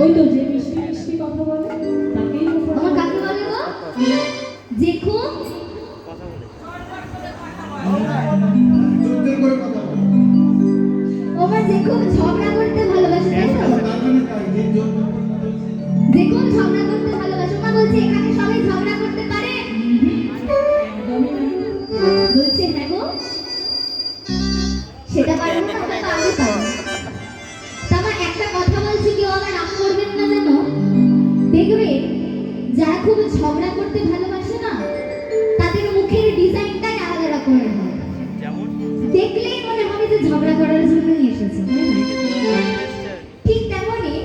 ওই তো যে মিষ্টি মিষ্টি কথা বলে তাকেই আমার কাকে বলে গো? দেখো আমার দেখো ঝগড়া করতে ভালোবাসে তাই তো? দেখো ঝগড়া করতে ভালোবাসে। মা বলছে এখানে সবাই ঝগড়া করতে পারে? বলছে হ্যাঁ গো, সেটা পারবো না, ওটা তো আমি পারবো। তা আমার একটা কথা বলছি, কেউ আমার রাগ করবেন না যেন। দেখবে যারা খুব ঝগড়া করতে ভালোবাসে না, তাদের মুখের ডিজাইনটাই আলাদা রকমের হয়। দেখলেই মনে হবে যে ঝগড়া করার জন্যই এসেছে। ঠিক তেমনই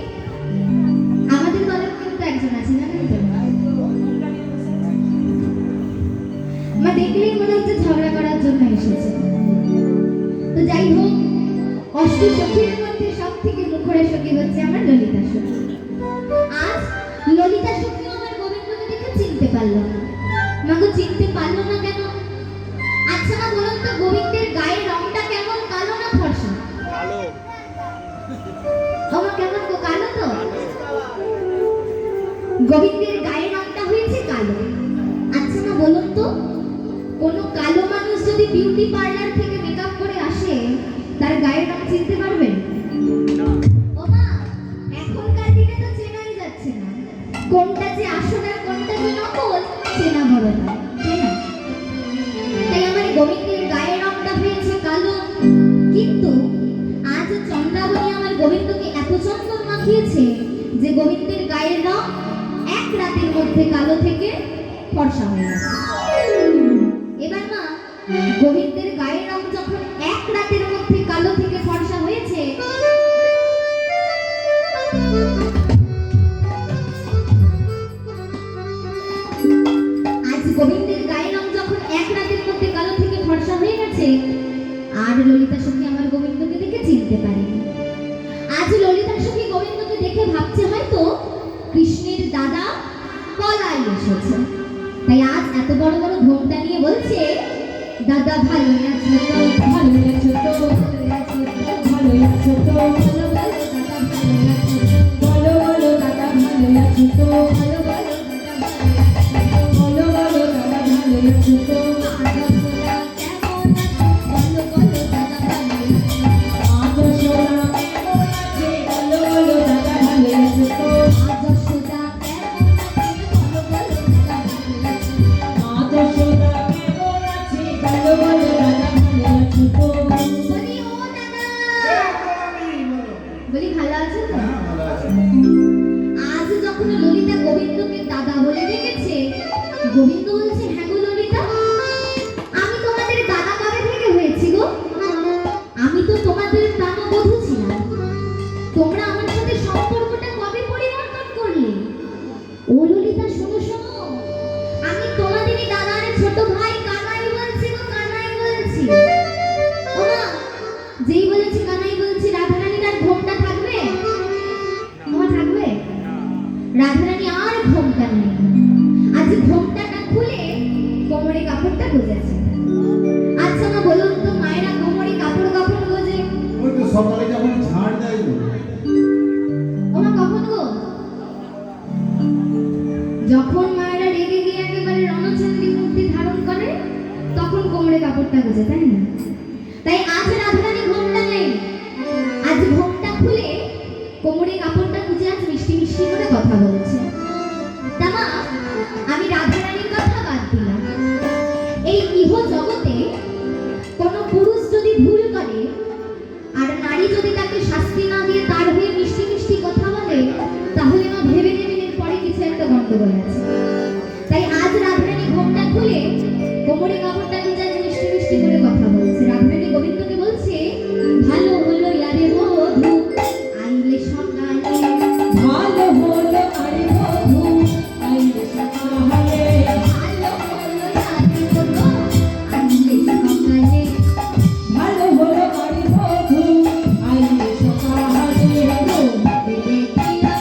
আমাদের দলের কিন্তু একজন আছে, জানেন তো? মা দেখলেই মনে হচ্ছে ঝগড়া করার জন্য এসেছে। তো যাই হোক, অষ্ট সখীর মধ্যে সব থেকে মুখরে সখী হচ্ছে আমার ললিতা সখী। আজ ললিতা সখী আমার গোবিন্দকে দেখে চিনতে পারলো না। মাগো চিনতে পারলো না কেন? আচ্ছা মা বলুন তো, গোবিন্দের গায়ের রংটা কেমন, কালো না ফর্সা? কালো। আমার কেমন গো, কালো তো? গোবিন্দের গায়ের রংটা হয়েছে কালো। আচ্ছা মা বলুন তো, কোন কালো মানুষ যদি বিউটি পার্লার থেকে মেকআপ করে আসে, তার গায়ের রং চিনতে পারবেন? ও মা, এখনকার দিনে তো চেনাই যাচ্ছে না, কোনটা যে আসল আর কোনটা যে নকল চেনা বড় না, তাই না? তাই আমার গোবিন্দের গায়ের রংটা হয়েছে কালো। কিন্তু আজ চন্দ্রাবলী আমার গোবিন্দকে এত চন্দন মাখিয়েছে যে গোবিন্দের গায়ের রং এক রাতের মধ্যে কালো থেকে ফর্সা হয়ে গেছে। এবার মা, গোবিন্দের গায়ের রং যখন এক রাতের মধ্যে কালো থেকে ফর্সা হয়েছে, আজ গোবিন্দের গায়ের রং যখন এক রাতের মধ্যে কালো থেকে ফর্সা হয়ে গেছে, আর ললিতা সখী আমার গোবিন্দকে দেখে চিনতে পারেনি। আজ ললিতা সখী গোবিন্দকে দেখে ভাবছে হয়তো কৃষ্ণের দাদা পলাই এসেছে। তাই আজ এত বড় বড় ঘোমটা নিয়ে বলছে, দাদা ভালো আছো তো, ভালো আছো তো, ভালো আছো তো, ভালো দাদা ভালো আছো তো, বলো বলো দাদা ভালো আছো তো, ভালো বলো দাদা ভালো আছো তো, গোবিন্দ বলছে হ্যাঁ গো ললিতা, আমি তোমাদের দাদা কবে থেকে হয়েছি গো? আমি তো তোমাদের প্রাণবধূ ছিলাম, তোমরা আমার সাথে সম্পর্কটা কবে পরিবর্তন করলে? ও ললিতা শোনো শোনো, আমি তোমাদেরই দাদার ছোট ভাই কানাই বলছি গো, কানাই বলছি। ও মা, যেই বলেছি কানাই বলছি, রাধারানীর আর ঘোমটা থাকবে? মা থাকবে? রাধারানী আর ঘোমটা নেই। আজ ঘোমটাটা খুলে কোমরে কাপড়টা গুজেছে। আচ্ছা মা বলুন তো, মায়েরা কোমরে কাপড় কখন গোজে? ওই তো সকালে যখন ঝাড় দেয় গো। ও মা কখন গো? যখন মায়েরা রেগে গিয়ে একেবারে রণচণ্ডী মূর্তি ধারণ করে, তখন কোমরে কাপড়টা গোজে, তাই না? তাই আজ রাধারানী ঘোমটা নেই, আজ ঘোমটা খুলে কোমরে কাপড়টা গুজে আজ মিষ্টি মিষ্টি করে কথা বলছে। তা মা, আমি রাধারানীর কথা বাদ দিলাম। এই ইহ জগতে কোন পুরুষ যদি ভুল করে আর নারী যদি তাকে শাস্তি না দিয়ে তার হয়ে মিষ্টি মিষ্টি কথা বলে, তাহলে মা ভেবে নেবেন এর পরে কিছু একটা গন্ডগোল আছে। তাই আজ রাধারানী ঘোমটা খুলে কোমরে কাপড়টা গুজে আজ মিষ্টি মিষ্টি করে কথা বলছে। রাধারানী গোবিন্দকে বলছে, ভালো হলো ইয়ারে বধূ আইলে সকালে, ভালো হলো আরে বধূ আইলে সকালে, ভালো হলো ইয়ারে বধূ আইলে সকালে, ভালো হলো আরে বধূ আইলে সকালে, গো দেখিয়া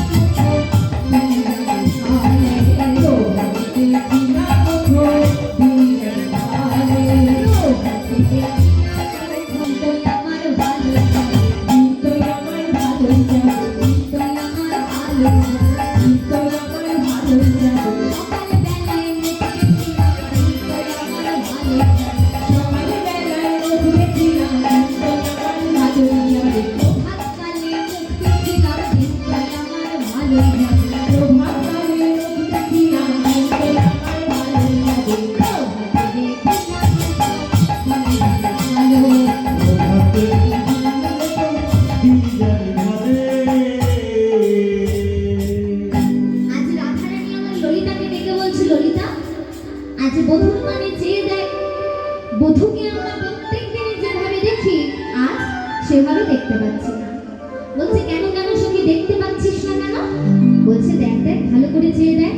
বলছে দেখ দেখ ভালো করে চেয়ে দেখ।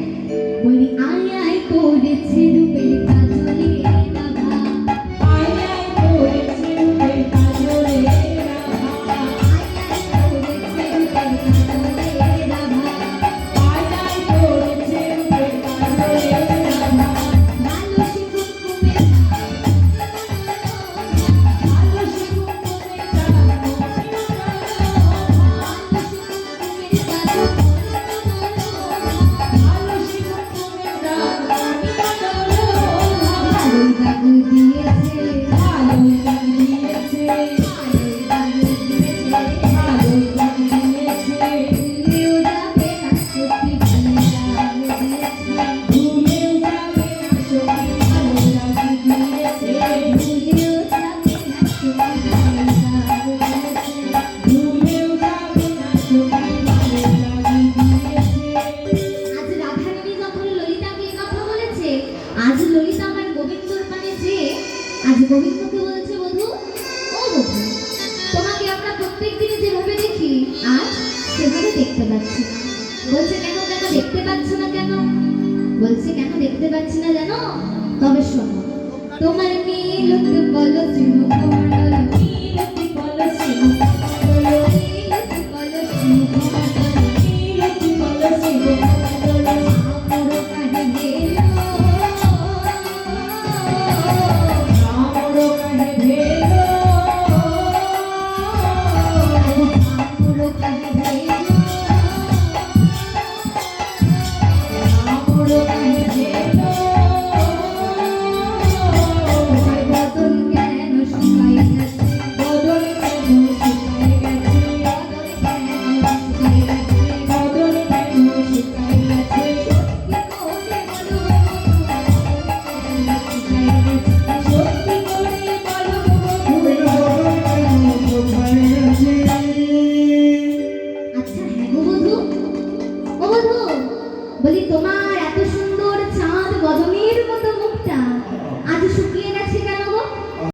বলি আয় আয় পড়েছে রূপের কাজলে রাধা, আয় আয় পড়েছে রূপের কাজলে রাধা, আয় আয় পড়েছে রূপের কাজলে রাধা, আয় আয় পড়েছে রূপের কাজলে রাধা। ভালো সে কুমকুমের ভালো সে কুমকুমের ডাক, ভালো সে কুমকুমের ডাক, ভালোই দাগ দিয়েছে, ভালোই ডাক দিয়েছে, ভালোই দাগ দিয়েছে, ভালোই ডাক দিয়েছে। ভুলেও যাবে না সত্যি ভালো দাগ দিয়েছে, ভুলেও যাবে না সখী ভালো ডাক দিয়েছে, ভুলেও যাবে না সত্যি ভালো দাগ দিয়েছে। ভুলেও যাবে না সখী ভালো ডাক দিয়েছে। আজ রাধারানী যখন ললিতাকে এই কথা বলেছে, আজ ললিতা আমার গোবিন্দর পানে যেয়ে আজ গোবিন্দকে বলছে, বধূ ও বধূ, তোমাকে আমরা প্রত্যেক দিনে যেভাবে দেখি আজ সেভাবে দেখতে পাচ্ছি না। বলছে কেন কেন দেখতে পাচ্ছ না কেন? বলছে কেন দেখতে পাচ্ছি না জানো? তবে শোনো, তোমার নীল কলসি মুখমণ্ডল, নীলতি কলসি মুখমণ্ডল, নীল কলসি মুখমণ্ডল, নীলতি কলসি মুখমণ্ডল, আমর কাহে ভেলো, আমর কাহে ভেলো, আমর কাহে ভেলো, আমর কাহে ভেলো। তোমার বদন কেন শুকাই গেছে, বদন কেন শুকায় গেছে, বদন কেন শুকাই গেছে, সত্যি করে বলো কি করে বলো বধূ, কোথায় গেছে? আচ্ছা হ্যাঁ গো বধূ, ও বধূ, বলি তোমার এত সুন্দর চাঁদ বদনের মতো মুখ